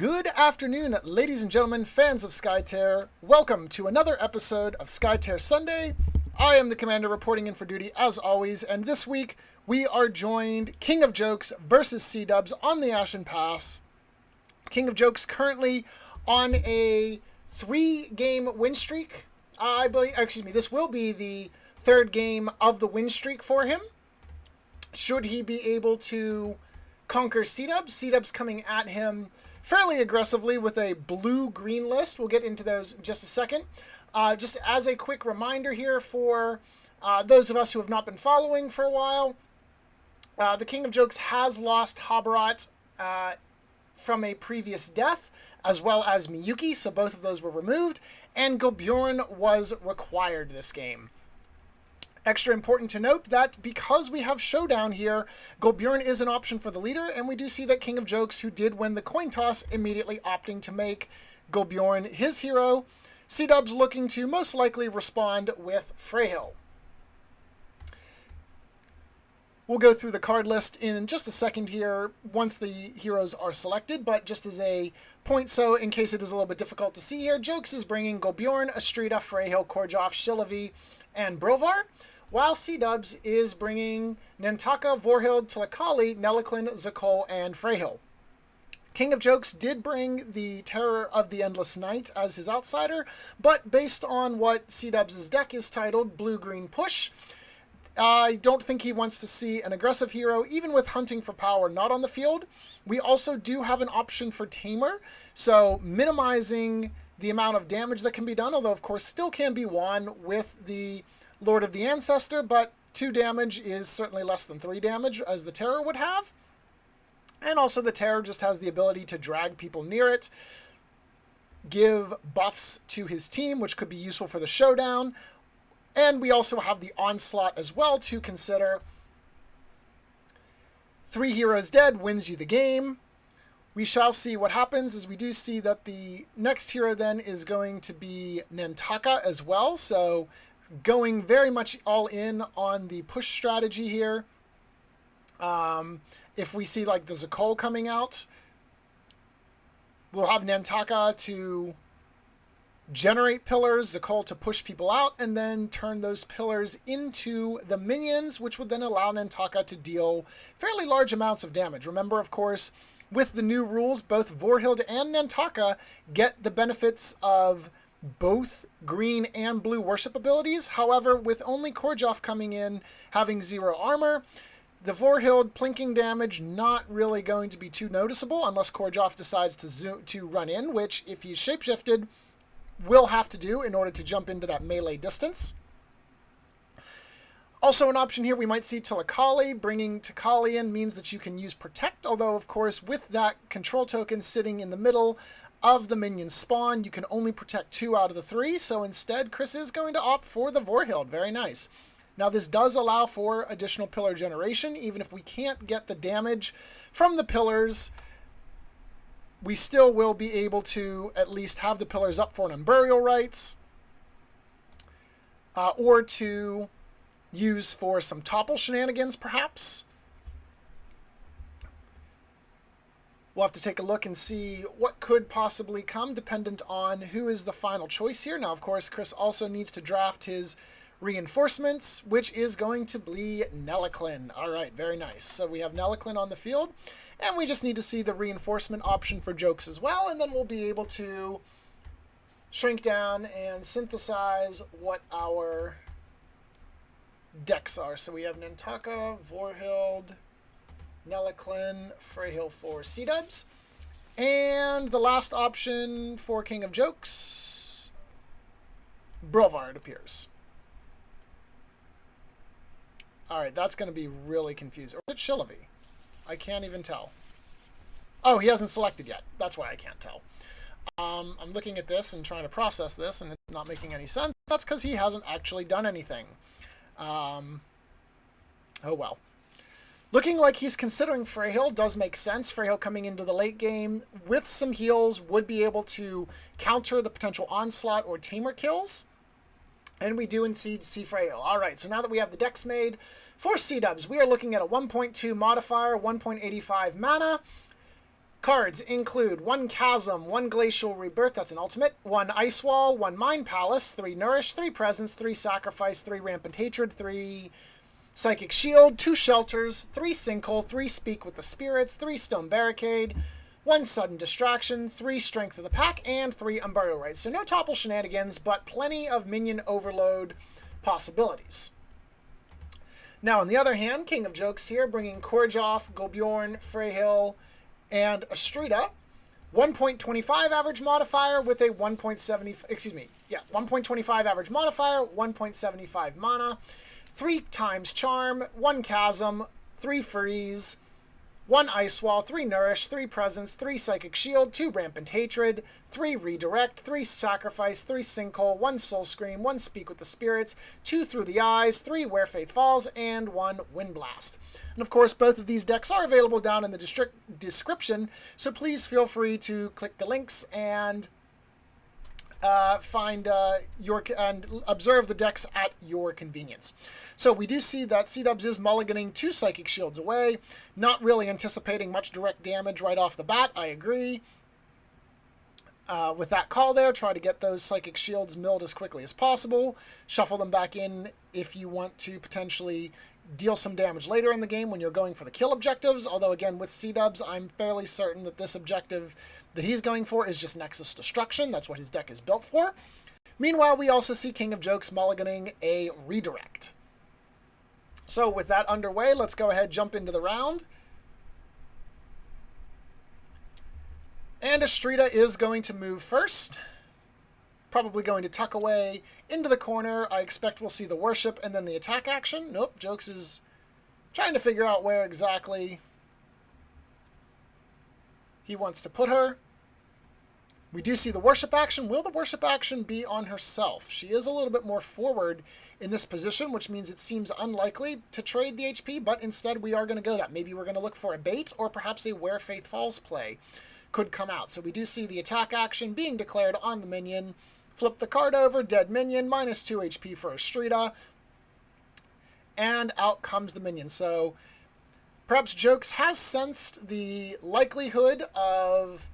Good afternoon, ladies and gentlemen, fans of Skytear. Welcome to another episode of Skytear Sunday. I am the Commander reporting in for duty as always, and this week we are joined King of Jokes versus Cdubs on the Ashen Pass. King of Jokes currently on a 3-game win streak. I believe, this will be the third game of the win streak for him. Should he be able to conquer Cdubs? Cdubs coming at him fairly aggressively with a blue-green list. We'll get into those in just a second. Just as a quick reminder here for those of us who have not been following for a while, the King of Jokes has lost Habarat from a previous death, as well as Miyuki, so both of those were removed, and Gulbjorn was required this game. Extra important to note that because we have Showdown here, Gulbjorn is an option for the leader, and we do see that King of Jokes, who did win the coin toss, immediately opting to make Gulbjorn his hero. Cdubs looking to most likely respond with Freyhill. We'll go through the card list in just a second here once the heroes are selected, but just as a point, so in case it is a little bit difficult to see here, Jokes is bringing Gulbjorn, Astrida, Freyhill, Korjov, Shilavi, and Brovar, while Cdubs is bringing Nantaka, Vorhild, Tilakali, Nelaklin, Zakol, and Freyhill. King of Jokes did bring the Terror of the Endless Night as his outsider, but based on what Cdubs' deck is titled, Blue-Green Push, I don't think he wants to see an aggressive hero, even with Hunting for Power not on the field. We also do have an option for Tamer, so minimizing the amount of damage that can be done, although of course still can be won with the Lord of the Ancestor, but 2 damage is certainly less than 3 damage, as the Terror would have. And also the Terror just has the ability to drag people near it, give buffs to his team, which could be useful for the Showdown. And we also have the Onslaught as well to consider. 3 heroes dead wins you the game. We shall see what happens, as we do see that the next hero then is going to be Nantaka as well, so going very much all in on the push strategy here. If we see like the Zakol coming out, we'll have Nantaka to generate pillars, Zakol to push people out, and then turn those pillars into the minions, which would then allow Nantaka to deal fairly large amounts of damage. Remember, of course, with the new rules, both Vorhild and Nantaka get the benefits of both green and blue worship abilities. However, with only Korjov coming in having 0 armor, the Vorhild plinking damage not really going to be too noticeable unless Korjov decides to run in, which if he's shapeshifted, will have to do in order to jump into that melee distance. Also an option here, we might see Tilakali. Bringing Tilakali in means that you can use Protect, although of course with that control token sitting in the middle of the minion spawn, you can only protect 2 out of the 3, so instead Chris is going to opt for the Vorhild. Very nice. Now this does allow for additional pillar generation. Even if we can't get the damage from the pillars, we still will be able to at least have the pillars up for an Unburial Rites, or to use for some topple shenanigans, perhaps. We'll have to take a look and see what could possibly come, dependent on who is the final choice here. Now, of course, Chris also needs to draft his reinforcements, which is going to be Nelaklin. All right, very nice. So we have Nelaklin on the field, and we just need to see the reinforcement option for Jokes as well, and then we'll be able to shrink down and synthesize what our decks are. So we have Nantaka, Vorhild, Nelaklin, Freyhill for Cdubs. And the last option for King of Jokes, Brovar, it appears. Alright, that's going to be really confusing. Or is it Shilavi? I can't even tell. Oh, he hasn't selected yet. That's why I can't tell. I'm looking at this and trying to process this, and it's not making any sense. That's because he hasn't actually done anything. Oh well. Looking like he's considering Freyhill does make sense. Freyhill coming into the late game with some heals would be able to counter the potential Onslaught or Tamer kills. And we do indeed see Freyhill. Alright, so now that we have the decks made for Cdubs, we are looking at a 1.2 modifier, 1.85 mana, Cards include 1 Chasm, 1 Glacial Rebirth, that's an ultimate, 1 Ice Wall, 1 Mind Palace, 3 Nourish, 3 Presence, 3 Sacrifice, 3 Rampant Hatred, 3 Psychic Shield, 2 Shelters, 3 Sinkhole, 3 Speak with the Spirits, 3 Stone Barricade, 1 Sudden Distraction, 3 Strength of the Pack, and 3 Unburial Rites. So no topple shenanigans, but plenty of minion overload possibilities. Now, on the other hand, King of Jokes here, bringing Korjoff, Golbjorn, Freyhill, and Astrida. 1.25 average modifier with a 1.25 average modifier, 1.75 mana, 3 times Charm, 1 Chasm, 3 Freeze, 1 Ice Wall, 3 Nourish, 3 Presence, 3 Psychic Shield, 2 Rampant Hatred, 3 Redirect, 3 Sacrifice, 3 Sinkhole, 1 Soul Scream, 1 Speak with the Spirits, 2 Through the Eyes, 3 Where Faith Falls, and 1 Wind Blast. And of course, both of these decks are available down in the description, so please feel free to click the links and find and observe the decks at your convenience. So we do see that Cdubs is mulliganing 2 Psychic Shields away, not really anticipating much direct damage right off the bat. I agree with that call there. Try to get those Psychic Shields milled as quickly as possible. Shuffle them back in if you want to potentially deal some damage later in the game when you're going for the kill objectives. Although again, with Cdubs, I'm fairly certain that this objective that he's going for is just Nexus Destruction. That's what his deck is built for. Meanwhile, we also see King of Jokes mulliganing a Redirect. So with that underway, let's go ahead and jump into the round. And Astrida is going to move first. Probably going to tuck away into the corner. I expect we'll see the Worship and then the attack action. Nope, Jokes is trying to figure out where exactly he wants to put her. We do see the Worship action. Will the Worship action be on herself? She is a little bit more forward in this position, which means it seems unlikely to trade the HP, but instead we are going to go that. Maybe we're going to look for a bait or perhaps a Where Faith Falls play could come out. So we do see the attack action being declared on the minion. Flip the card over, dead minion, minus 2 HP for Astrida, and out comes the minion. So perhaps Jokes has sensed the likelihood of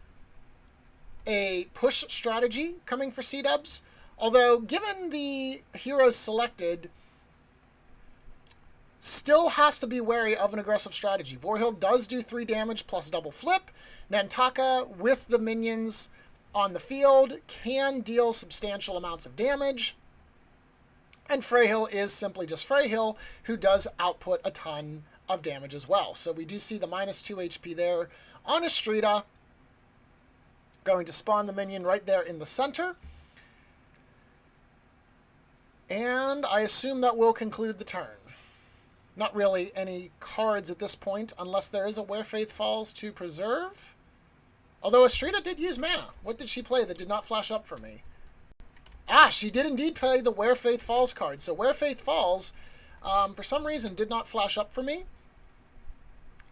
a push strategy coming for Cdubs, although given the heroes selected, still has to be wary of an aggressive strategy. Vorhild does do 3 damage plus double flip. Nantaka with the minions on the field can deal substantial amounts of damage. And Freyhill is simply just Freyhill, who does output a ton of damage as well. So we do see the minus 2 HP there on Astrida. Going to spawn the minion right there in the center. And I assume that will conclude the turn. Not really any cards at this point, unless there is a Where Faith Falls to preserve. Although Astrida did use mana. What did she play that did not flash up for me? Ah, she did indeed play the Where Faith Falls card. So Where Faith Falls, for some reason, did not flash up for me.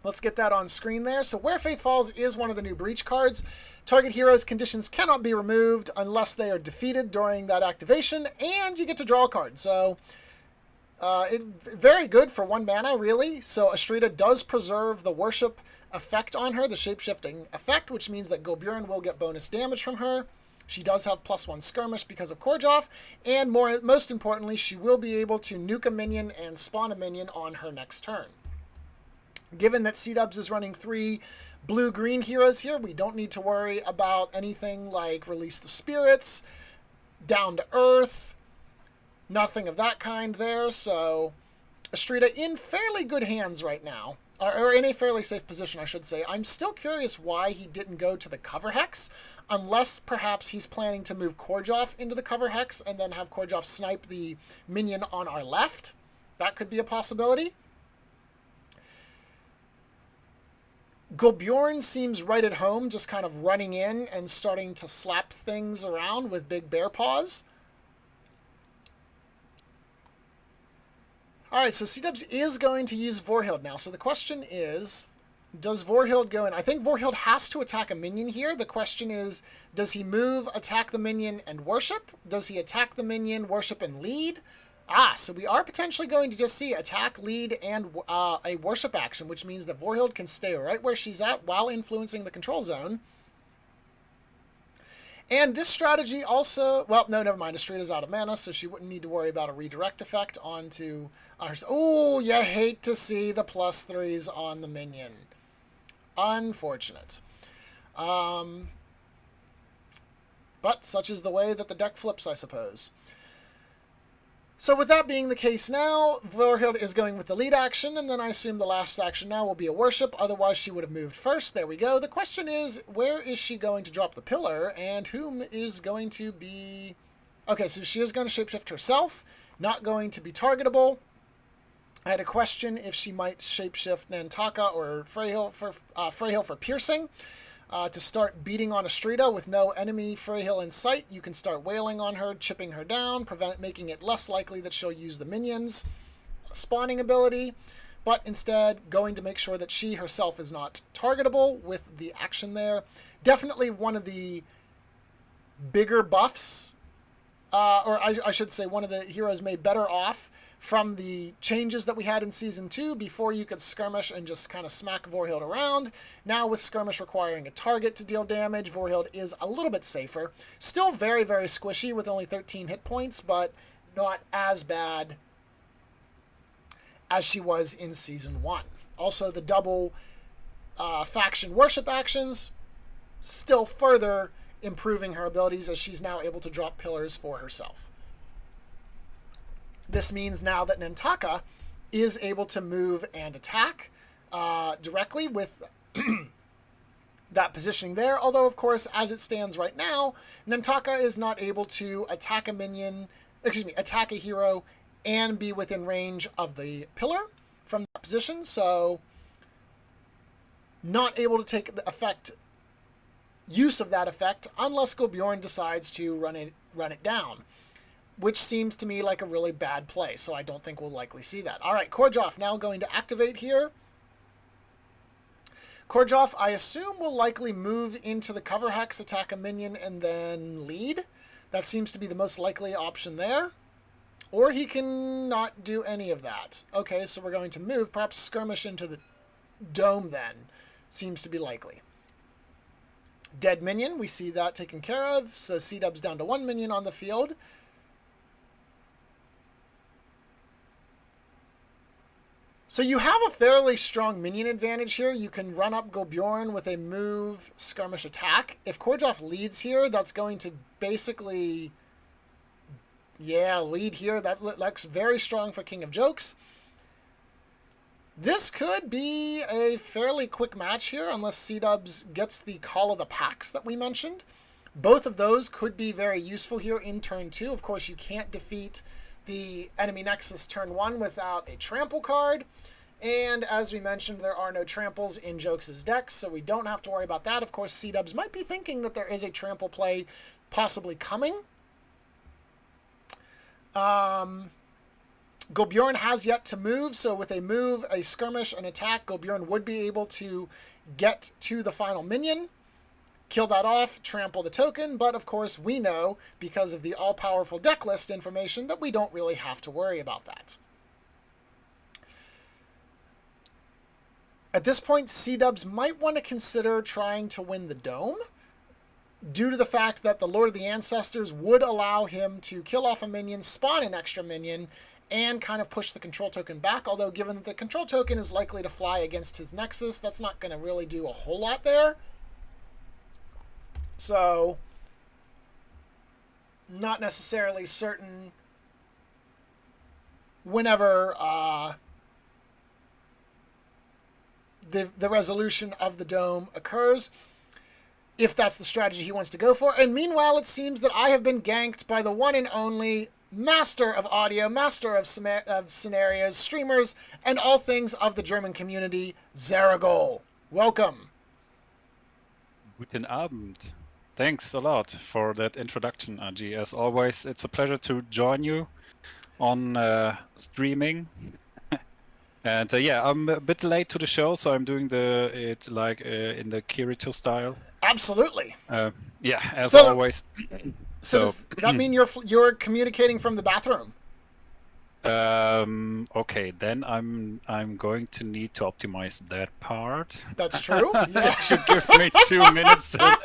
Let's get that on screen there. So Where Faith Falls is one of the new Breach cards. Target hero's conditions cannot be removed unless they are defeated during that activation, and you get to draw a card. So very good for 1 mana, really. So Astrida does preserve the Worship effect on her, the Shapeshifting effect, which means that Golbjorn will get bonus damage from her. She does have +1 Skirmish because of Korjoff, and most importantly, she will be able to nuke a minion and spawn a minion on her next turn. Given that Cdubs is running 3 blue-green heroes here, we don't need to worry about anything like Release the Spirits, Down to Earth, nothing of that kind there. So Astrida in fairly good hands right now, or in a fairly safe position, I should say. I'm still curious why he didn't go to the cover hex, unless perhaps he's planning to move Korjoff into the cover hex and then have Korjoff snipe the minion on our left. That could be a possibility. Golbjorn seems right at home, just kind of running in and starting to slap things around with big bear paws. Alright, so Cdubs is going to use Vorhild now. So the question is, does Vorhild go in? I think Vorhild has to attack a minion here. The question is, does he move, attack the minion, and worship? Does he attack the minion, worship, and lead? So we are potentially going to just see attack, lead, and a worship action, which means that Vorhild can stay right where she's at while influencing the control zone. And this strategy also... Well, no, never mind. Astrida's out of mana, so she wouldn't need to worry about a redirect effect onto... Oh, you hate to see the +3s on the minion. Unfortunate. But such is the way that the deck flips, I suppose. So with that being the case now, Vorhild is going with the lead action, and then I assume the last action now will be a worship. Otherwise, she would have moved first. There we go. The question is, where is she going to drop the pillar, and whom is going to be... Okay, so she is going to shapeshift herself, not going to be targetable. I had a question if she might shapeshift Nantaka or Freyhill for piercing. To start beating on Astrida with no enemy Freyhill in sight. You can start wailing on her, chipping her down, making it less likely that she'll use the minions' spawning ability, but instead going to make sure that she herself is not targetable with the action there. Definitely one of the bigger buffs, or I should say one of the heroes made better off from the changes that we had in Season 2. Before you could skirmish and just kind of smack Vorhild around. Now with skirmish requiring a target to deal damage, Vorhild is a little bit safer. Still very, very squishy with only 13 hit points, but not as bad as she was in Season 1. Also, the double faction worship actions still further improving her abilities as she's now able to drop pillars for herself. This means now that Nantaka is able to move and attack directly with that positioning there. Although, of course, as it stands right now, Nantaka is not able to attack attack a hero and be within range of the pillar from that position. So, not able to take use of that effect unless Gulbjorn decides to run it down, which seems to me like a really bad play, so I don't think we'll likely see that. All right, Korjov now going to activate here. Korjov, I assume, will likely move into the cover hex, attack a minion, and then lead. That seems to be the most likely option there. Or he can not do any of that. Okay, so we're going to move, perhaps skirmish into the dome then. Seems to be likely. Dead minion, we see that taken care of, so Cdubs down to 1 minion on the field. So you have a fairly strong minion advantage here. You can run up Gulbjorn with a move, skirmish attack. If Korjov leads here, that's going to basically, lead here. That looks very strong for King of Jokes. This could be a fairly quick match here, unless Cdubs gets the Call of the Packs that we mentioned. Both of those could be very useful here in turn 2. Of course, you can't defeat the enemy Nexus turn 1 without a trample card. And as we mentioned, there are no tramples in Jokes' deck, so we don't have to worry about that. Of course, Cdubs might be thinking that there is a trample play possibly coming. Gulbjorn has yet to move, so with a move, a skirmish, an attack, Gulbjorn would be able to get to the final minion, kill that off, trample the token, but of course we know, because of the all-powerful deck list information, that we don't really have to worry about that. At this point, Cdubs might want to consider trying to win the dome, due to the fact that the Lord of the Ancestors would allow him to kill off a minion, spawn an extra minion, and kind of push the control token back, although given that the control token is likely to fly against his Nexus, that's not going to really do a whole lot there. So, not necessarily certain whenever the resolution of the dome occurs, if that's the strategy he wants to go for. And meanwhile, it seems that I have been ganked by the one and only master of audio, master of scenarios, streamers, and all things of the German community, Zaraghul. Welcome. Guten Abend. Thanks a lot for that introduction, RG. As always, it's a pleasure to join you on streaming. And I'm a bit late to the show, so I'm doing it like in the Kirito style. Absolutely. As always. So does that mean you're communicating from the bathroom? Okay, then I'm going to need to optimize that part. That's true. Yeah. If you give me 2 minutes, then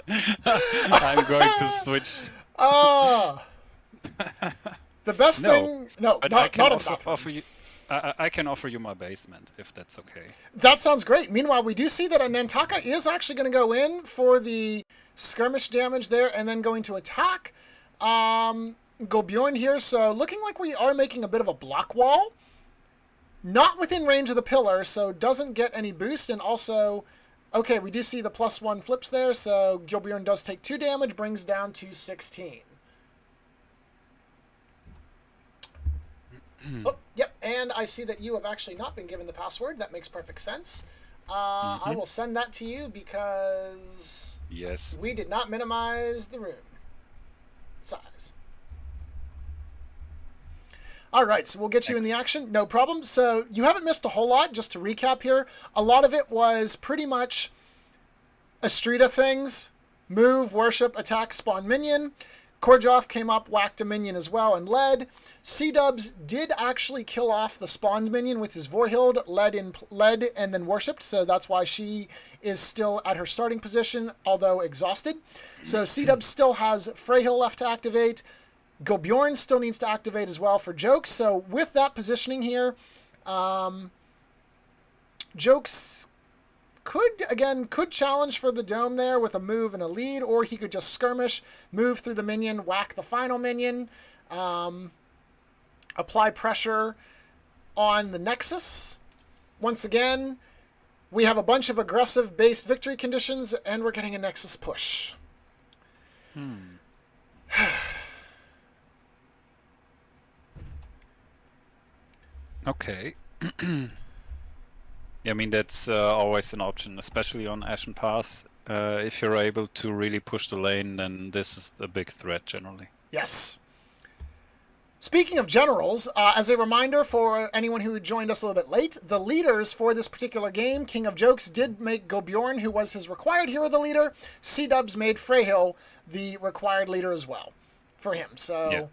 I'm going to switch. Ah. The best No, thing. No, but I not can in the bathroom. offer you. I can offer you my basement if that's okay. That sounds great. Meanwhile, we do see that a Nantaka is actually going to go in for the skirmish damage there and then going to attack. Golbjorn here, so looking like we are making a bit of a block wall. Not within range of the pillar, so doesn't get any boost, and also, okay, we do see the +1 flips there, so Golbjorn does take 2 damage, brings down to 16. Oh, yep, and I see that you have actually not been given the password. That makes perfect sense. I will send that to you because Yes. we did not minimize the room size. All right, so we'll get you in the action. No problem. So you haven't missed a whole lot. Just to recap here, a lot of it was pretty much Astrida things. Move, worship, attack, spawn minion. Korjov came up, whacked a minion as well, and led. Cdubs did actually kill off the spawned minion with his Vorhild, led, and then worshipped, so that's why she is still at her starting position, although exhausted. So Cdubs still has Freyhill left to activate. Golbjorn still needs to activate as well for Jokes. So with that positioning here, Jokes could challenge for the dome there with a move and a lead, or he could just skirmish, move through the minion, whack the final minion, apply pressure on the Nexus. Once again, we have a bunch of aggressive based victory conditions, and we're getting a Nexus push. Okay. I mean, that's always an option, especially on Ashen Pass. If you're able to really push the lane, then this is a big threat generally. Yes. Speaking of generals, as a reminder for anyone who joined us a little bit late, the leaders for this particular game, King of Jokes did make Golbjorn, who was his required hero, the leader. Cdubs made Freyhill the required leader as well for him. So Yeah.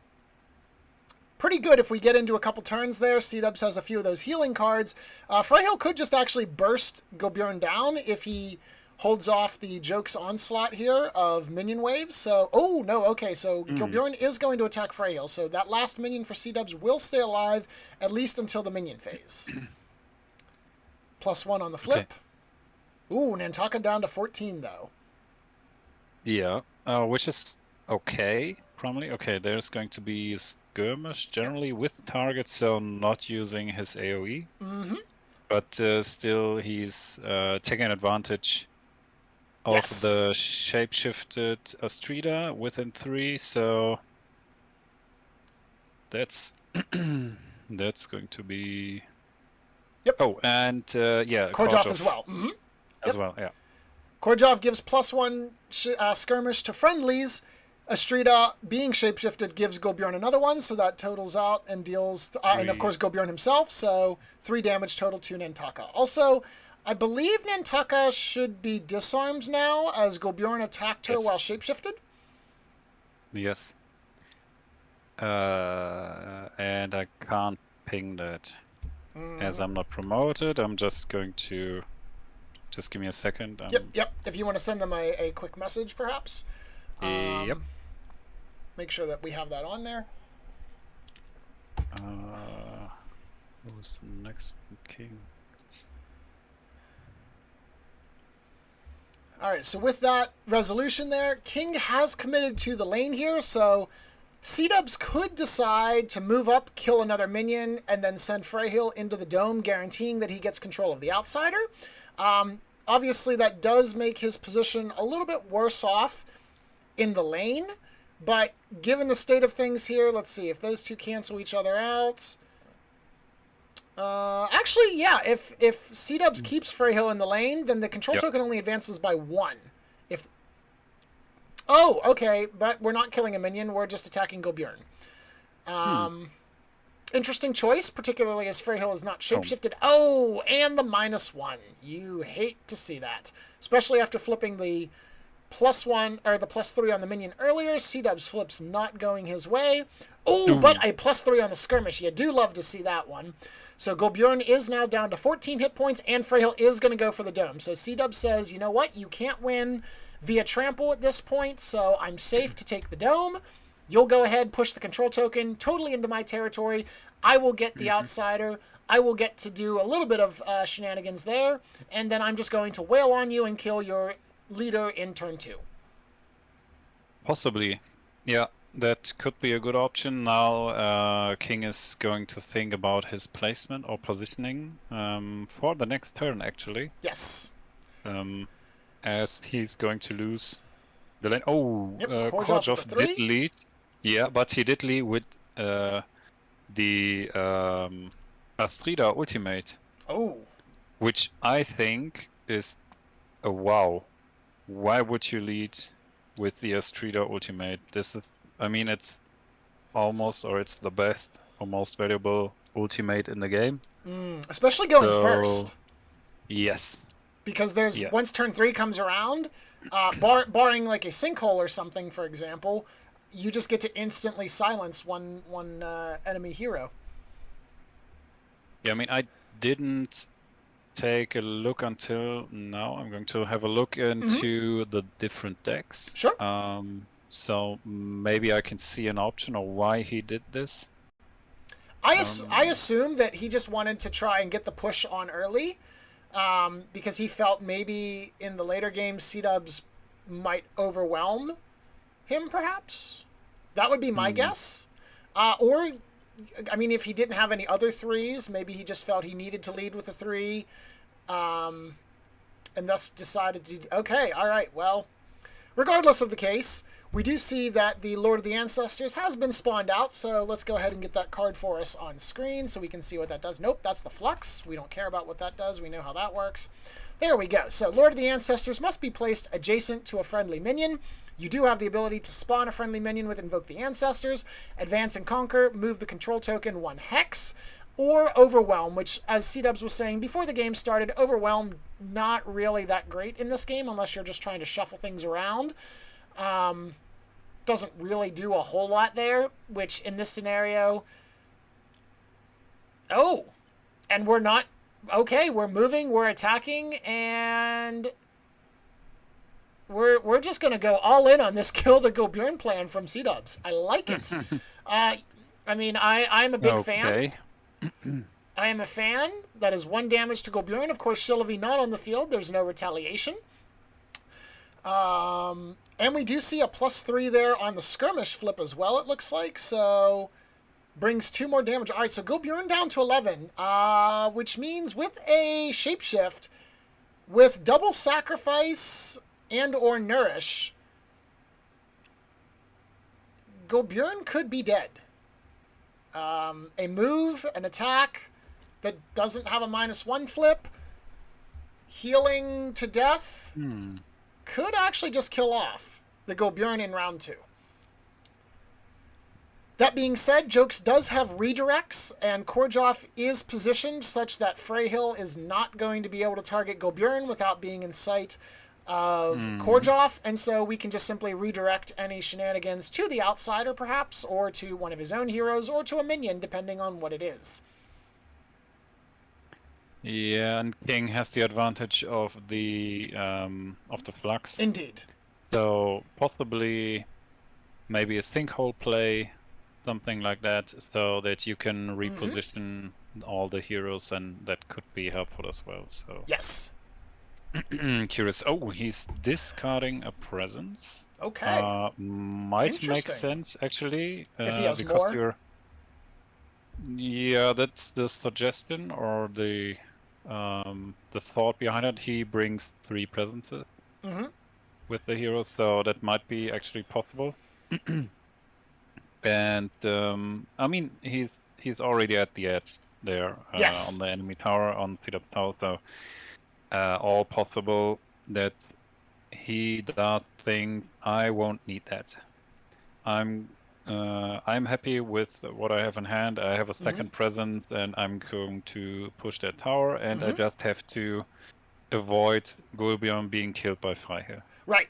pretty good if we get into a couple turns there. Cdubs has a few of those healing cards. Freyhill could just actually burst Golbjorn down if he holds off the Jokes onslaught here of minion waves. So, oh, no, okay, so Golbjorn is going to attack Freyhill. So that last minion for Cdubs will stay alive, at least until the minion phase. +1 on the flip. Okay. Ooh, Nantaka down to 14, though. Yeah, which is okay, probably. Okay, there's going to be skirmish generally with target, so not using his AoE. But still, he's taking advantage of the shapeshifted Astrida within 3, so that's that's going to be. Yep. Oh, and yeah, Korjov as well. As well, yeah. Korjov gives +1 skirmish to friendlies. Astrida, being shapeshifted, gives Golbjorn another one, so that totals out and deals, and of course Golbjorn himself, so 3 damage total to Nantaka. Also, I believe Nantaka should be disarmed now, as Golbjorn attacked her while shapeshifted. Yes. And I can't ping that. As I'm not promoted, I'm just going to... Just give me a second. Yep. If you want to send them a quick message, perhaps. Yep. Make sure that we have that on there. Who's the next king? All right, so with that resolution there, King has committed to the lane here, so Cdubs could decide to move up, kill another minion, and then send Freyhill into the dome, guaranteeing that he gets control of the outsider. Obviously, that does make his position a little bit worse off in the lane, but given the state of things here, let's see, if those two cancel each other out... actually, yeah, if Cdubs keeps Freyhill in the lane, then the control token only advances by 1. Oh, okay, but we're not killing a minion, we're just attacking Golbjorn. Interesting choice, particularly as Freyhill is not shapeshifted. Oh, and the -1. You hate to see that. Especially after flipping the +1 or the +3 on the minion earlier. Cdubs flips not going his way. Oh, Ooh. but a +3 on the skirmish. You do love to see that one. So Golbjorn is now down to 14 hit points, and Freyhill is going to go for the dome. So Cdubs says, you know what? You can't win via trample at this point, so I'm safe to take the dome. You'll go ahead, push the control token totally into my territory. I will get the outsider. I will get to do a little bit of shenanigans there, and then I'm just going to wail on you and kill your leader in turn 2. Possibly. Yeah, that could be a good option. Now King is going to think about his placement or positioning for the next turn, actually. Yes. As he's going to lose the lane. Oh, Yep, Korjov for 3. did lead. Yeah, but he did lead with the Astrida ultimate. Oh. Which I think is a wow. Why would you lead with the Astrida ultimate? This is, I mean, it's almost, or it's the best or most valuable ultimate in the game. Especially going first. Yes. Because there's once turn 3 comes around, barring like a sinkhole or something, for example, you just get to instantly silence one enemy hero. Yeah, I mean, I didn't take a look until now. I'm going to have a look into the different decks. Sure. So maybe I can see an option or why he did this. I assume that he just wanted to try and get the push on early, because he felt maybe in the later games Cdubs might overwhelm him, perhaps. That would be my guess. Or, I mean, if he didn't have any other 3s, maybe he just felt he needed to lead with a 3, and thus decided to... Okay, all right, well, regardless of the case, we do see that the Lord of the Ancestors has been spawned out, so let's go ahead and get that card for us on screen so we can see what that does. Nope, that's the Flux. We don't care about what that does. We know how that works. There we go. So Lord of the Ancestors must be placed adjacent to a friendly minion. You do have the ability to spawn a friendly minion with Invoke the Ancestors, Advance and Conquer, move the control token 1 hex, or Overwhelm, which, as Cdubs was saying before the game started, Overwhelm not really that great in this game unless you're just trying to shuffle things around. Doesn't really do a whole lot there, which in this scenario... Oh! And we're not... Okay, we're moving, we're attacking, and... We're just going to go all in on this Kill the Golbjorn plan from Cdubs. I like it. I mean, I'm a big fan. I am a fan. That is 1 damage to Golbjorn. Of course, Shillavi not on the field. There's no retaliation. And we do see a +3 there on the skirmish flip as well, it looks like. So, brings 2 more damage. All right, so Golbjorn down to 11, which means with a Shapeshift, with double Sacrifice and or Nourish, Golbjorn could be dead. A move, an attack that doesn't have a -1 flip, healing to death, could actually just kill off the Golbjorn in round 2. That being said, Jokes does have redirects, and Korjov is positioned such that Freyhill is not going to be able to target Golbjorn without being in sight of Korjov, and so we can just simply redirect any shenanigans to the outsider, perhaps, or to one of his own heroes, or to a minion, depending on what it is. Yeah, and King has the advantage of the Flux. Indeed. So possibly maybe a sinkhole play, something like that, so that you can reposition all the heroes, and that could be helpful as well. So yes. Curious. Oh, he's discarding a presence. Okay. Might make sense actually. If he has because more. Yeah, that's the suggestion or the thought behind it. He brings 3 presences with the hero, so that might be actually possible. And I mean, he's already at the edge there on the enemy tower on Cdubs tower, so all possible that he does think I won't need that. I'm happy with what I have in hand. I have a second presence, and I'm going to push that tower, and I just have to avoid Golbjorn being killed by Freyhill. Right.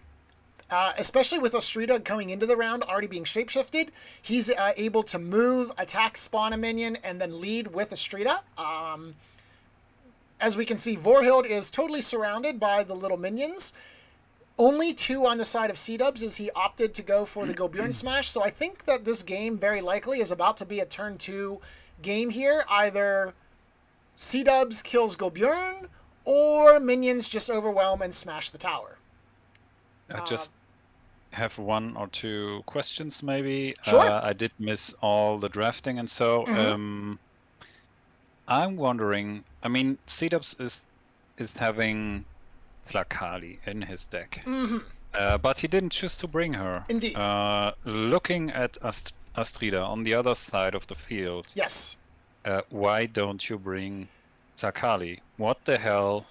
especially with Ostrita coming into the round already being shapeshifted. He's able to move, attack, spawn a minion, and then lead with Ostrita. As we can see, Vorhild is totally surrounded by the little minions. Only 2 on the side of Cdubs as he opted to go for the Gobjorn Smash. So I think that this game very likely is about to be a turn 2 game here. Either Cdubs kills Gobjorn or minions just overwhelm and smash the tower. I just have 1 or 2 questions maybe. Sure. I did miss all the drafting and so I'm wondering, I mean, Cdubs is having Tlakali in his deck. But he didn't choose to bring her. Indeed. Looking at Astrida on the other side of the field. Yes. Why don't you bring Tlakali? What the hell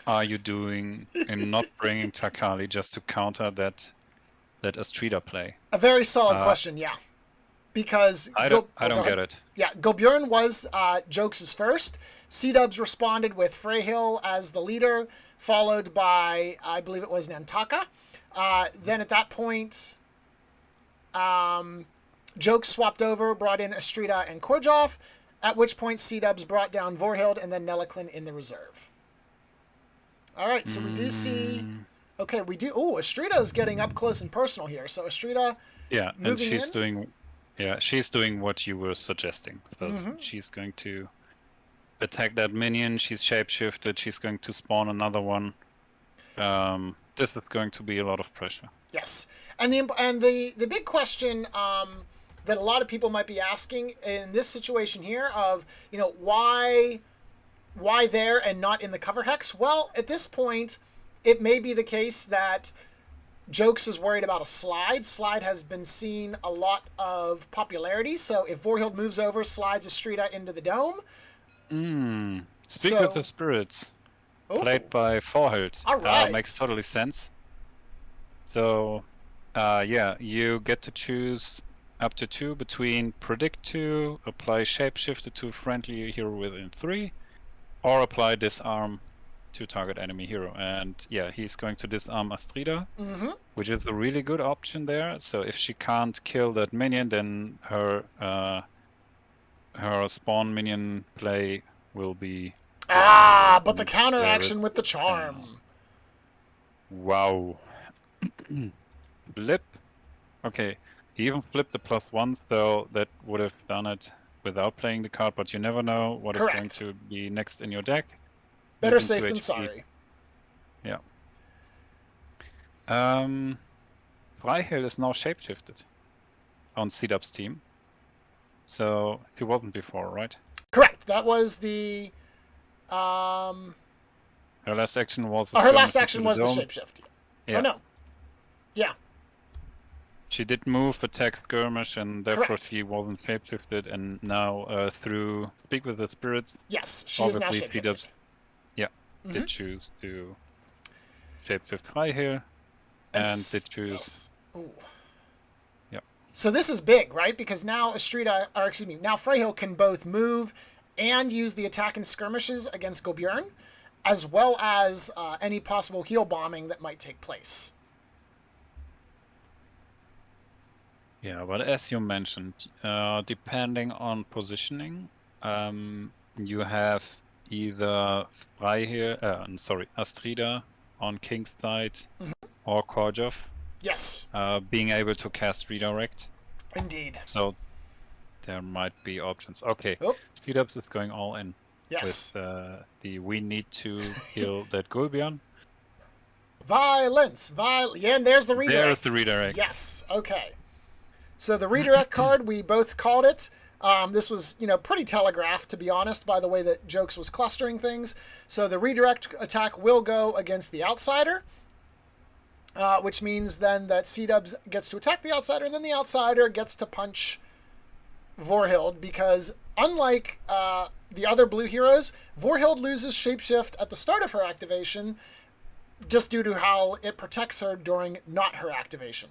are you doing in not bringing Tlakali just to counter that Astrida play? A very solid question, yeah. Because I don't get it. Yeah, Gobjorn was Jokes' first. Cdubs responded with Freyhill as the leader, followed by, I believe it was Nantaka. Then at that point, Jokes swapped over, brought in Astrida and Korjov, at which point Cdubs brought down Vorhild and then Nelaklin in the reserve. All right, so we do see... Okay, we do... Oh, Astrida is getting up close and personal here. So Astrida and she's doing... Yeah, she's doing what you were suggesting. So she's going to attack that minion. She's shapeshifted. She's going to spawn another one. This is going to be a lot of pressure. Yes, and the big question that a lot of people might be asking in this situation here of, you know, why there and not in the cover hex? Well, at this point, it may be the case that Jokes is worried about a slide. Slide has been seen a lot of popularity. So if Vorhild moves over, slides Astrida into the dome. Speak with the Spirits. Played by Vorhild. All right. Makes totally sense. So, yeah, you get to choose up to 2 between Predict 2, apply Shapeshifter to friendly hero within 3, or apply Disarm to target enemy hero. And yeah, he's going to disarm Astrida, which is a really good option there. So if she can't kill that minion, then her spawn minion play will be... but the counter action with the charm. Wow. Flip. Okay, he even flipped the +1, so that would have done it without playing the card, but you never know what is going to be next in your deck. Better safe than sorry. Yeah. Freyhill is now shapeshifted on Cdubs' team. So he wasn't before, right? Correct. That was the... Her last action was... her last action was the shapeshift. Yeah. Oh, no. Yeah. She did move, attack, skirmish, and therefore she wasn't shapeshifted, and now through Speak with the Spirits... Yes, she is now shapeshifted. Cdubs, did choose to shapeshift Freyhill, and did choose... Ooh. Yep. So this is big, right? Because now now Freyhill can both move and use the attack and skirmishes against Gobjorn, as well as any possible heal bombing that might take place. Yeah, but as you mentioned, depending on positioning, you have either Astrida on King's side or Korjov. Yes. Being able to cast Redirect. Indeed. So there might be options. Okay, Cdubs is going all in. Yes. With we need to kill that Gulbion. Violence. Yeah, and there's the redirect. There's the redirect. Yes. Okay. So the redirect card, we both called it. This was, pretty telegraphed, to be honest, by the way that Jokes was clustering things. So the redirect attack will go against the outsider, which means then that Cdubs gets to attack the outsider, and then the outsider gets to punch Vorhild, because unlike the other blue heroes, Vorhild loses Shapeshift at the start of her activation, just due to how it protects her during not her activation.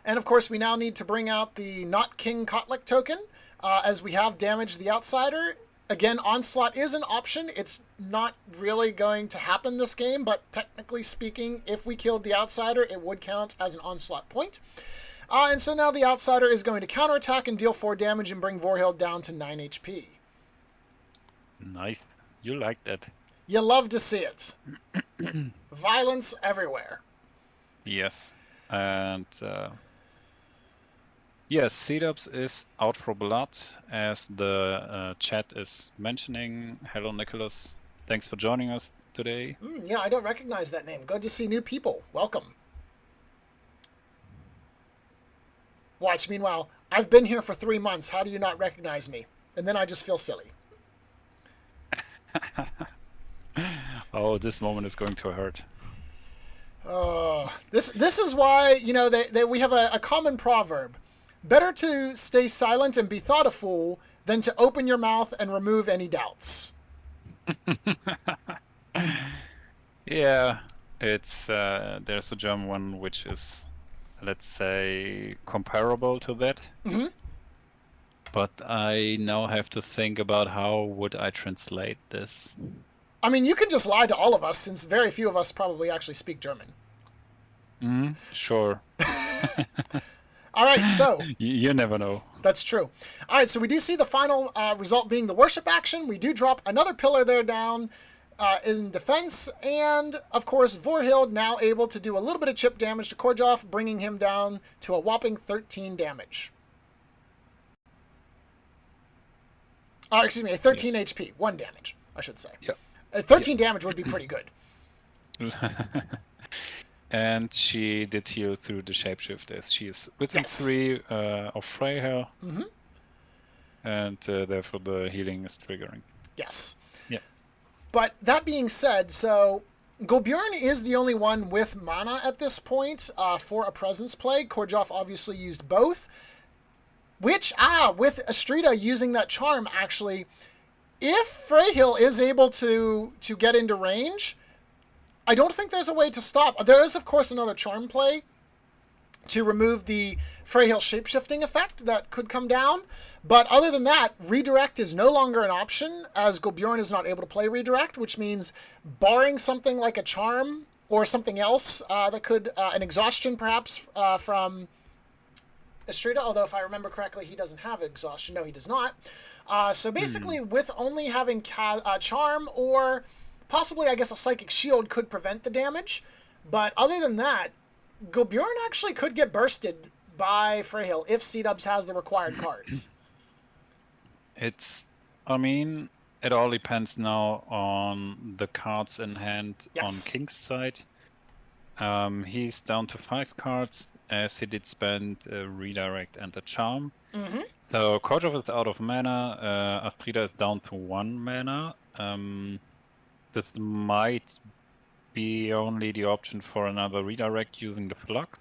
And of course, we now need to bring out the Not King Kotlik token, as we have damaged the outsider, Again, Onslaught is an option. It's not really going to happen this game, but technically speaking, if we killed the Outsider, it would count as an Onslaught point. And so now the Outsider is going to counterattack and deal 4 damage and bring Vorhild down to 9 HP. Nice. You like that. You love to see it. Violence everywhere. Yes. And yes, Cdubs is out for blood, as the chat is mentioning. Hello, Nicholas. Thanks for joining us today. Yeah, I don't recognize that name. Good to see new people. Welcome. Watch, meanwhile, I've been here for 3 months. How do you not recognize me? And then I just feel silly. Oh, this moment is going to hurt. This is why, you know, we have a common proverb. Better to stay silent and be thought a fool than to open your mouth and remove any doubts. Yeah, it's there's a German one which is, let's say, comparable to that. Mm-hmm. But I now have to think about how would I translate this. I mean, you can just lie to all of us, since very few of us probably actually speak German. Sure. All right, so... You never know. That's true. All right, so we do see the final result being the worship action. We do drop another pillar there down in defense. And, of course, Vorhild now able to do a little bit of chip damage to Korjov, bringing him down to a whopping 13 damage. Excuse me, 13 Yes. HP. 1 damage, I should say. Yep. 13 damage would be pretty good. And she did heal through the shapeshift, as she is within Yes. 3 of Freyja. Mm-hmm. And therefore the healing is triggering. Yes. Yeah. But that being said, so Golbjorn is the only one with mana at this point for a presence play. Korjov obviously used both. Which, with Astrida using that charm, actually, if Freyhill is able to get into range, I don't think there's a way to stop. There is, of course, another charm play to remove the Freyhill shapeshifting effect that could come down. But other than that, redirect is no longer an option, as Golbjorn is not able to play redirect, which means barring something like a charm or something else that could, an exhaustion perhaps from Astrida, although if I remember correctly, he doesn't have exhaustion. No, he does not. So basically, with only having charm or possibly, I guess, a psychic shield could prevent the damage. But other than that, Golbjorn actually could get bursted by Freyhill if Cdubs has the required cards. I mean, it all depends now on the cards in hand on King's side. He's down to 5 cards, as he did spend a redirect and a charm. Mm-hmm. So Korjov is out of mana, Astrida is down to 1 mana. This might be only the option for another redirect using the Flux.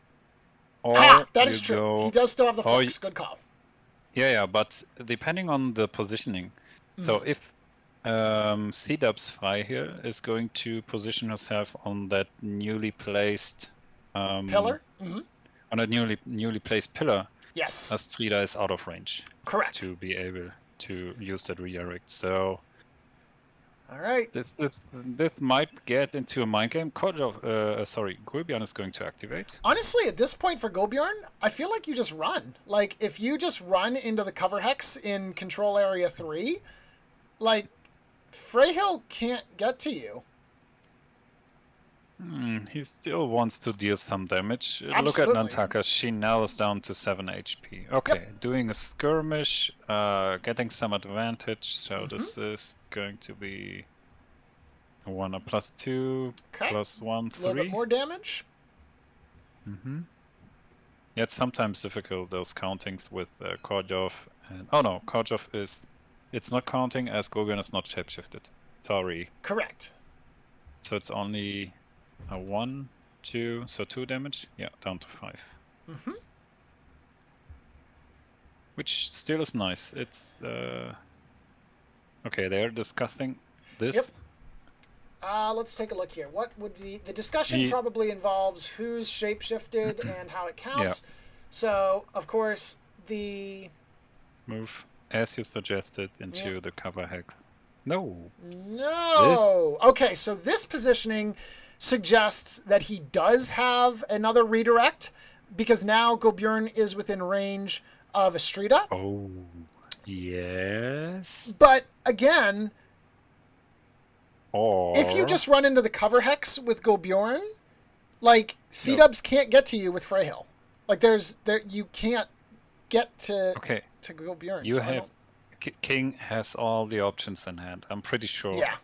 Or that is true. He does still have the Flux. Good call. Yeah, but depending on the positioning. So if Cdubs Frey here is going to position herself on that newly placed pillar? Mm-hmm. On a newly placed pillar, yes, Astrida is out of range. Correct. To be able to use that redirect. So, all right. This might get into a mind game. Golbjorn is going to activate. Honestly, at this point for Golbjorn, I feel like you just run. Like, if you just run into the cover hex in Control Area 3, like, Freyhill can't get to you. He still wants to deal some damage. Absolutely. Look at Nantaka. She now is down to 7 HP. Okay, doing a skirmish, getting some advantage. So this is going to be a 1 a +2, +1, 3. A little bit more damage. Yeah, it's sometimes difficult, those countings with Korjov. Korjov is... It's not counting, as Golbjorn is not shapeshifted. Sorry. Correct. So it's only... a 1, 2, so 2 damage? Yeah, down to 5. Which still is nice. It's okay, they're discussing this. Yep. Let's take a look here. What would the discussion probably involves who's shapeshifted and how it counts. Yeah. So, of course, the move as you suggested into the cover hex. No. No. Okay, so this positioning suggests that he does have another redirect because now Gulbjorn is within range of Estrida. Oh, yes. But again, if you Or just run into the cover hex with Gulbjorn, like Cdubs can't get to you with Freyhill. Like you can't get to Gulbjorn. you so have King has all the options in hand. I'm pretty sure. Yeah.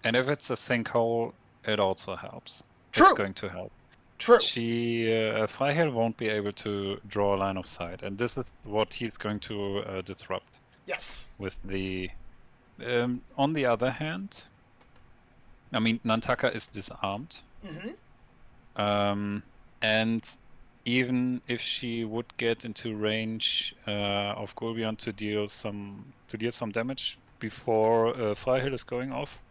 And if it's a sinkhole, it also helps. True. It's going to help. True. Freyhill won't be able to draw a line of sight, and this is what he's going to disrupt. Yes. With the, on the other hand, I mean Nantaka is disarmed. And even if she would get into range of Gulbjorn to deal some damage before Freyhill is going off,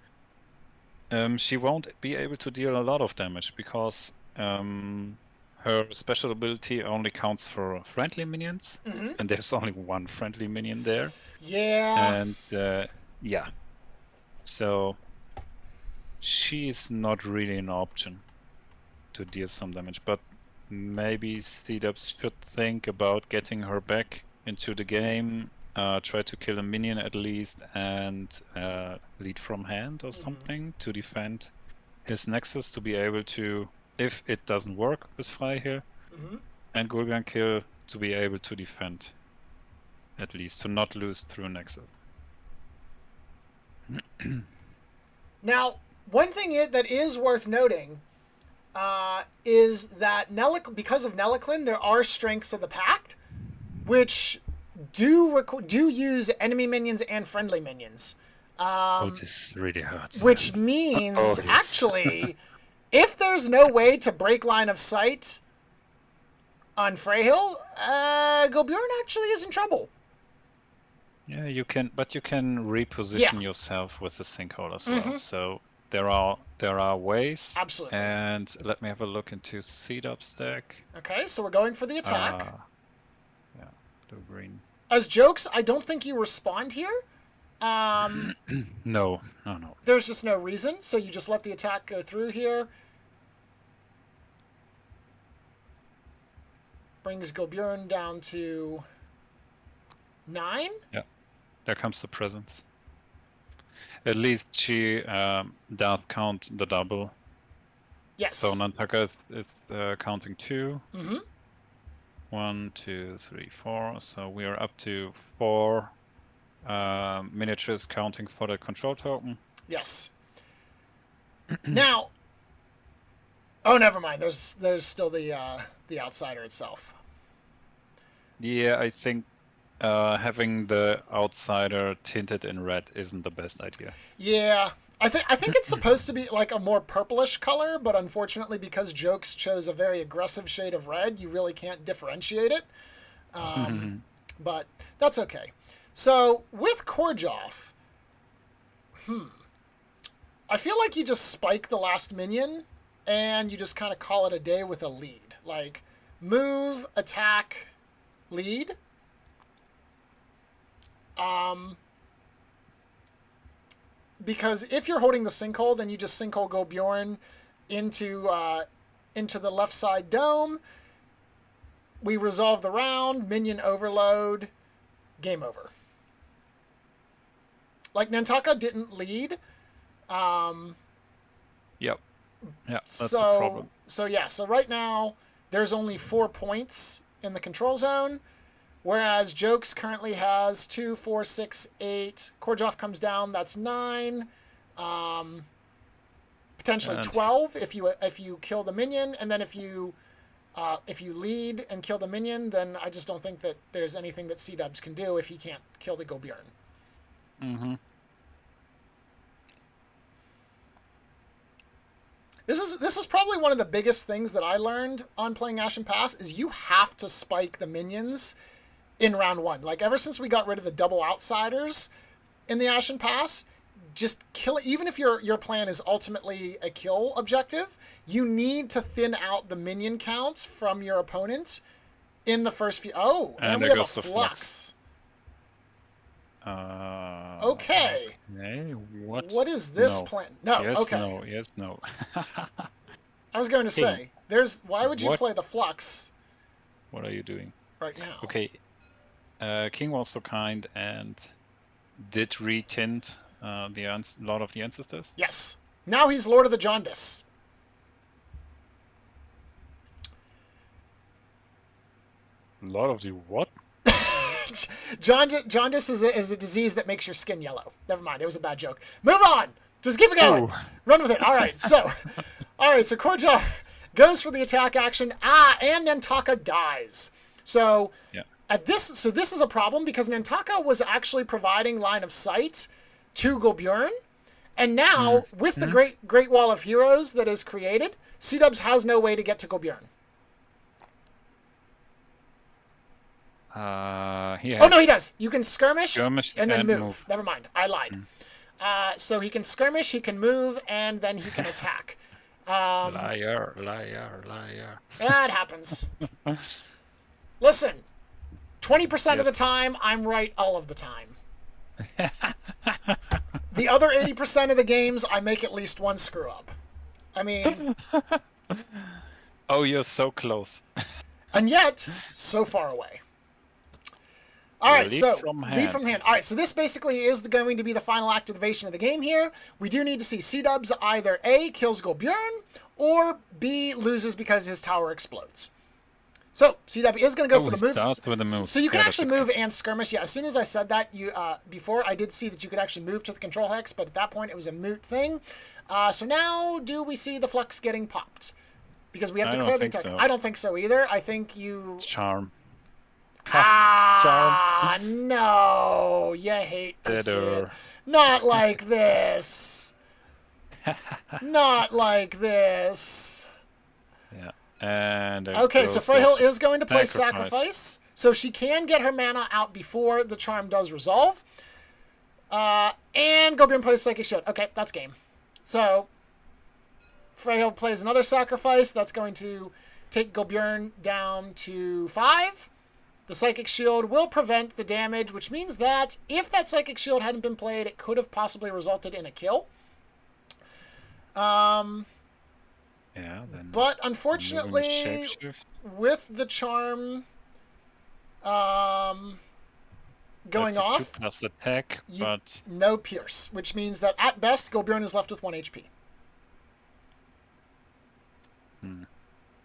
she won't be able to deal a lot of damage because her special ability only counts for friendly minions, and there's only one friendly minion there. Yeah. And yeah, so she's not really an option to deal some damage, but maybe Cdubs should think about getting her back into the game, try to kill a minion at least, and lead from hand or something to defend his Nexus to be able to, if it doesn't work with Freyhill and Gulbjorn kill, to be able to defend, at least to not lose through Nexus. Now, one thing that is worth noting is that because of Nelliclin, there are strengths of the Pact, which do use enemy minions and friendly minions. This really hurts. Which means, actually, if there's no way to break line of sight on Freyhill, Gulbjorn actually is in trouble. Yeah, you can, but you can reposition yourself with the sinkhole as well. So there are ways. Absolutely. And let me have a look into Cdubs deck. Okay, so we're going for the attack. Yeah, blue green. As jokes, I don't think you respond here. No. There's just no reason, so you just let the attack go through here. Brings Gulbjorn down to 9. Yeah, there comes the presence. At least she does count the double. Yes. So Nantaka is counting 2. 1, 2, 3, 4. So we are up to 4 miniatures counting for the control token. Yes. Now, oh, never mind. There's still the outsider itself. Yeah, I think having the outsider tinted in red isn't the best idea. Yeah, I think it's supposed to be like a more purplish color, but unfortunately, because Jokes chose a very aggressive shade of red, you really can't differentiate it. But that's okay. So with Korjoff, I feel like you just spike the last minion, and you just kind of call it a day with a lead. Like, move, attack, lead. Because if you're holding the sinkhole, then you just sinkhole Gulbjorn into the left side dome. We resolve the round, minion overload, game over. Like, Nantaka didn't lead. Yep. Yeah, that's the problem. So right now, there's only 4 points in the control zone, whereas Jokes currently has 2, 4, 6, 8. Korjoff comes down, that's 9. Potentially 12 if you kill the minion, and then if you lead and kill the minion, then I just don't think that there's anything that Cdubs can do if he can't kill the Gulbjorn. This is probably one of the biggest things that I learned on playing Ashen Pass is you have to spike the minions in round 1. Like, ever since we got rid of the double outsiders in the Ashen Pass, just kill it. Even if your plan is ultimately a kill objective, you need to thin out the minion counts from your opponents in the first few. Oh, and we have a flux. Okay. Okay. What is this No. plan? No. Yes, okay. no. Yes, no. I was going to King. say, why would you What? play the Flux What are you doing? right now? Okay. King was so kind and did retint the Lord of the Ancestors. Yes. Now he's Lord of the Jaundice. Lord of the what? Jaundice is a disease that makes your skin yellow. Never mind, it was a bad joke. Move on. Just keep it going. Ooh. Run with it. All right. So Korjov goes for the attack action. And Nantaka dies. So Yeah. this is a problem because Nantaka was actually providing line of sight to Golbjorn, and now with the Great Wall of Heroes that is created, Cdubs has no way to get to Golbjorn. He Oh no, he does. You can skirmish Skirmish and then and move. move. Never mind, I lied. So he can skirmish, he can move, and then he can attack. Liar. That happens. Listen, 20% of the time, I'm right all of the time. The other 80% of the games, I make at least one screw up. I mean, Oh, you're so close. and yet, so far away. All right, Lead so from lead from hand. All right, so this basically is going to be the final activation of the game here. We do need to see Cdubs either A, kills Golbjorn, or B, loses because his tower explodes. So Cdub is going to go for the move. Starts with the move. So you can Yeah, actually that's move and skirmish. Yeah, as soon as I said that, before I did see that you could actually move to the control hex, but at that point it was a moot thing. So now, do we see the Flux getting popped? Because we have I declared the don't think attack. so. I don't think so either. I think you. Charm. No, you hate to see it. Not like this. Not like this. Yeah. And Okay, so Freyhill is going to play Sacrifice. Sacrifice. So she can get her mana out before the charm does resolve. And Golbjorn plays Psychic Shield. Okay, that's game. So Freyhill plays another Sacrifice. That's going to take Golbjorn down to 5. The Psychic Shield will prevent the damage, which means that if that Psychic Shield hadn't been played, it could have possibly resulted in a kill. Yeah, then But unfortunately, shapeshift. with the charm going That's a off, 2+ attack, but no pierce, which means that at best, Golbjorn is left with 1 HP.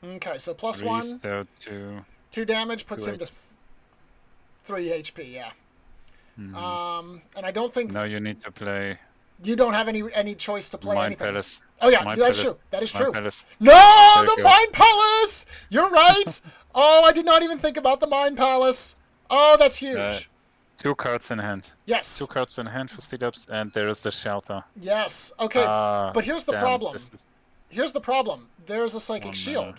Okay, so plus 1. So 2. 2 damage puts 2 him to 3 HP, yeah. And I don't think Now you need to play you don't have any choice to play Mind anything. Palace. Oh yeah, Mind that's Palace. true. That is Mind true. Palace. No, There you the go. Mind Palace! You're right! Oh, I did not even think about the Mind Palace. Oh, that's huge. 2 cards in hand. Yes. 2 cards in hand for Cdubs, and there is the shelter. Yes. Okay, but here's the Damn, problem. this is Here's the problem. There's a Psychic 1 Shield. mana.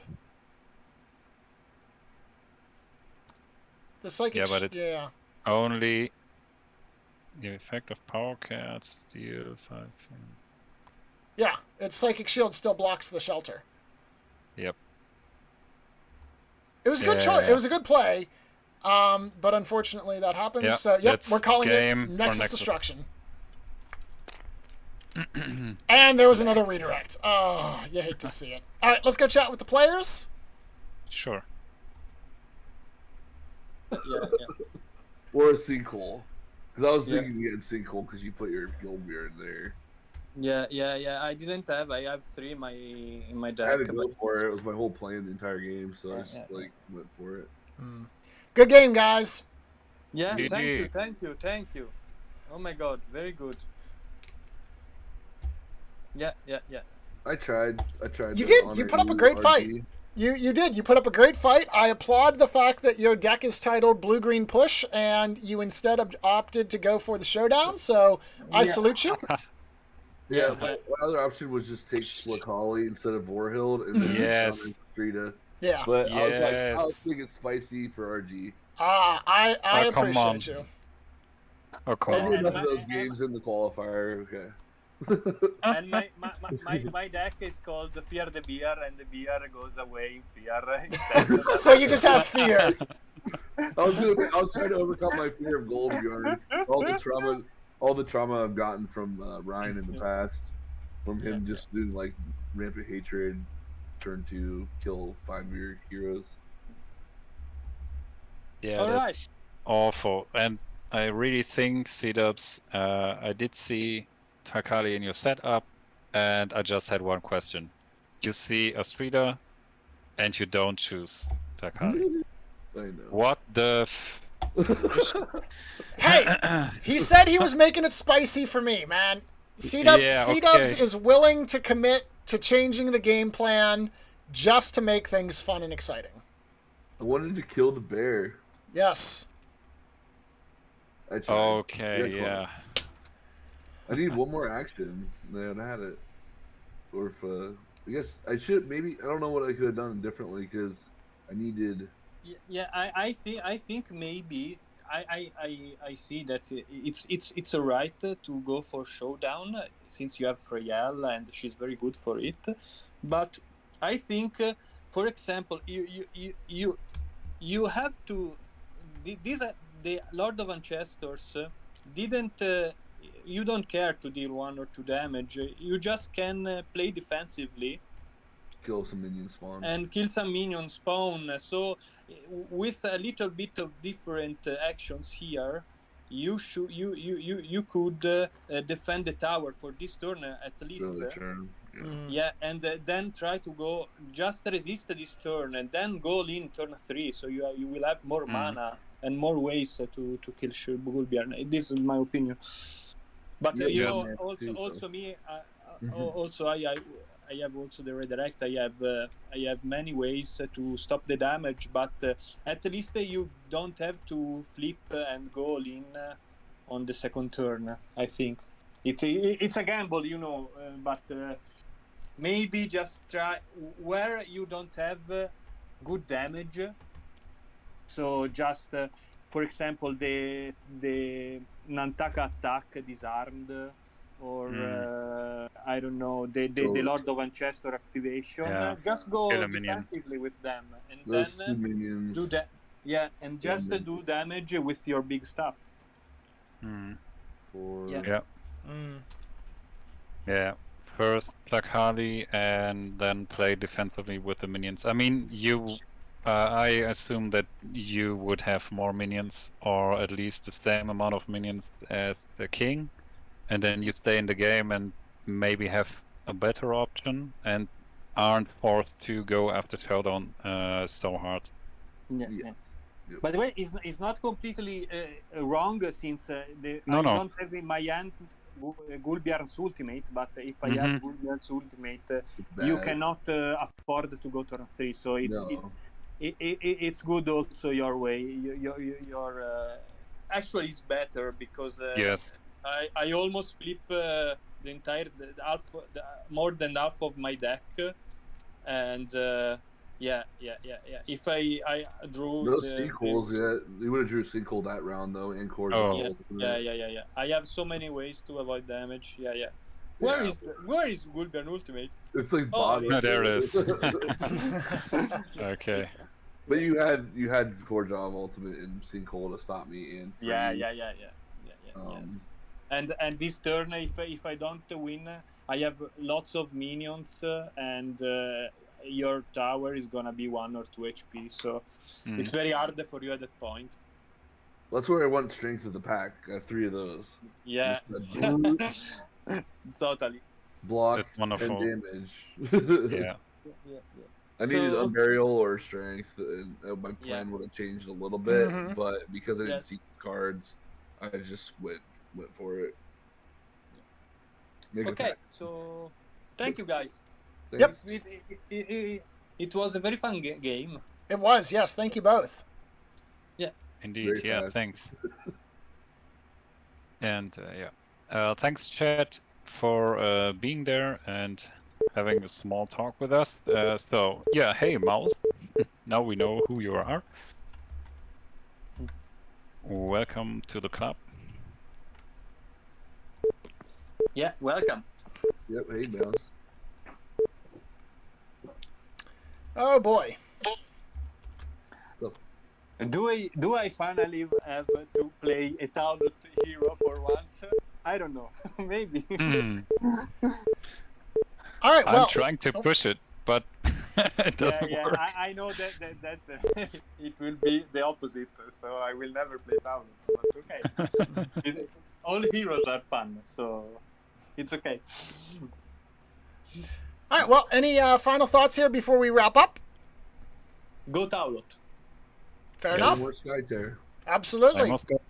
The Psychic Yeah, but yeah. Only the effect of power cards deal 5. Yeah, its Psychic Shield still blocks the shelter. Yep. It was a good choice. It was a good play. But unfortunately that happens. Yeah, So, yep, that's we're calling it game for Nexus Nexus. Destruction. And there was another redirect. Oh, you hate to see it. All right, let's go chat with the players. Sure. Yeah. Or a sinkhole. Because I was thinking you had sinkhole because you put your Golbjorn there. Yeah. I didn't have. I have 3 in my I deck. had to go for it. It was my whole plan the entire game, so I just went for it. Good game, guys. Yeah, GG. thank you. Oh my god, very good. Yeah. I tried. You to did. honor You put up a great RG. fight. You did. You put up a great fight. I applaud the fact that your deck is titled Blue Green Push, and you instead opted to go for the showdown. So I salute you. Yeah, my other option was just take Wakali instead of Vorhild and then Yes. Strida. Yeah. But I was like, Yes. I was thinking spicy for RG. I Oh, come appreciate on. you. Oh, come I on. did enough of those games in the qualifier. Okay. And my deck is called the Fear the Beer, and the beer goes away in fear. So you just have fear. I was trying to overcome my fear of Goldbjorn. All the trauma I've gotten from Ryan in the past, from him just doing like rampant hatred, turn to kill 5 of your heroes. Yeah, All right. that's awful. And I really think Cdubs, I did see Takali in your setup, and I just had one question. You see a streeter, and you don't choose Takali. I know. What the Hey, he said he was making it spicy for me, man. Cdubs, Yeah, Cdubs okay. is willing to commit to changing the game plan just to make things fun and exciting. I wanted to kill the bear. Yes. I tried. Okay, yeah. I need one more action. Man, I had it. Or if I guess I should maybe I don't know what I could have done differently because I needed. Yeah, I think maybe I see that it's a right to go for showdown since you have Freyal and she's very good for it, but I think for example you have to these are the Lord of Ancestors didn't you don't care to deal 1 or 2 damage, you just can play defensively Kill some minion spawn. and kill some minion spawn. So with a little bit of different actions here, you could defend the tower for this turn at least. Another turn. Yeah, and then try to go just resist this turn and then go in turn 3. So you will have more mana and more ways to kill Gulbjorn. This is my opinion. But Yeah, you yeah, know, man, also me, also I have also the redirect. I have many ways to stop the damage, but at least you don't have to flip and go all in on the second turn. I think it's a gamble, you know, but maybe just try where you don't have good damage. So just for example, the Nantaka attack disarmed. Or I don't know the Lord of Ancestor activation. Yeah. Just go Kill a minion. defensively with them, and Those then 2 minions. do that. Yeah, and just minion. do damage with your big stuff. For Yeah. Yeah. First plug Harley and then play defensively with the minions. I mean, I assume that you would have more minions, or at least the same amount of minions as the king, and then you stay in the game and maybe have a better option and aren't forced to go after showdown so hard. Yeah. Yep. By the way, it's not completely wrong since I don't have in my hand Gulbjarn's ultimate, but if I have Gulbjarn's ultimate, you cannot afford to go turn 3. So it's good also your way. Your actually it's better because yes. I almost flip the more than half of my deck, and yeah. If I drew those sinkholes, you would have drew sinkhole that round though, and core. Yeah. I have so many ways to avoid damage. Yeah. Where is Gulbjarn ultimate? It's like bottom. No, there it is. Okay. But you had core job ultimate and sinkhole to stop me in. Yeah. Yes. And this turn, if I don't win, I have lots of minions, and your tower is gonna be 1 or 2 HP. So it's very hard for you at that point. That's where I want strength of the pack. I have 3 of those. Yeah. Totally. Block That's wonderful. and damage. Yeah. I needed Unburial or Strength, and my plan would have changed a little bit, but because I didn't see cards, I just went for it. Okay, so thank you guys. Thanks. Yep. It was a very fun game. It was, yes. Thank you both. Yeah. Indeed, Very yeah, fast. thanks. And thanks, chat, for being there and having a small talk with us. So, yeah, hey, Mouse. Now we know who you are. Welcome to the club. Yeah, welcome. Yep, hey, Mouse. Oh boy. Do I finally have to play a Talbot hero for once? I don't know. Maybe. Hmm. All right. Well, I'm trying to push it, but it doesn't yeah, work. I know that it will be the opposite, so I will never play Talbot. But okay, all heroes are fun, so it's okay. all right. Well, any final thoughts here before we wrap up? Go Talbot. Fair Yes. enough. More Skytear. I Absolutely. must go.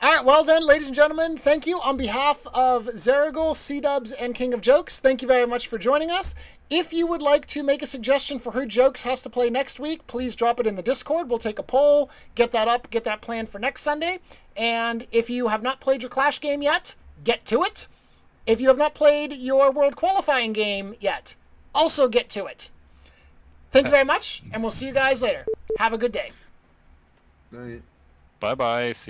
All right, well then, ladies and gentlemen, thank you on behalf of Zaraghul, Cdubs, and King of Jokes. Thank you very much for joining us. If you would like to make a suggestion for who Jokes has to play next week, please drop it in the Discord. We'll take a poll, get that up, get that planned for next Sunday. And if you have not played your Clash game yet, get to it. If you have not played your World Qualifying game yet, also get to it. Thank you very much, and we'll see you guys later. Have a good day. Night. Bye bye. See you.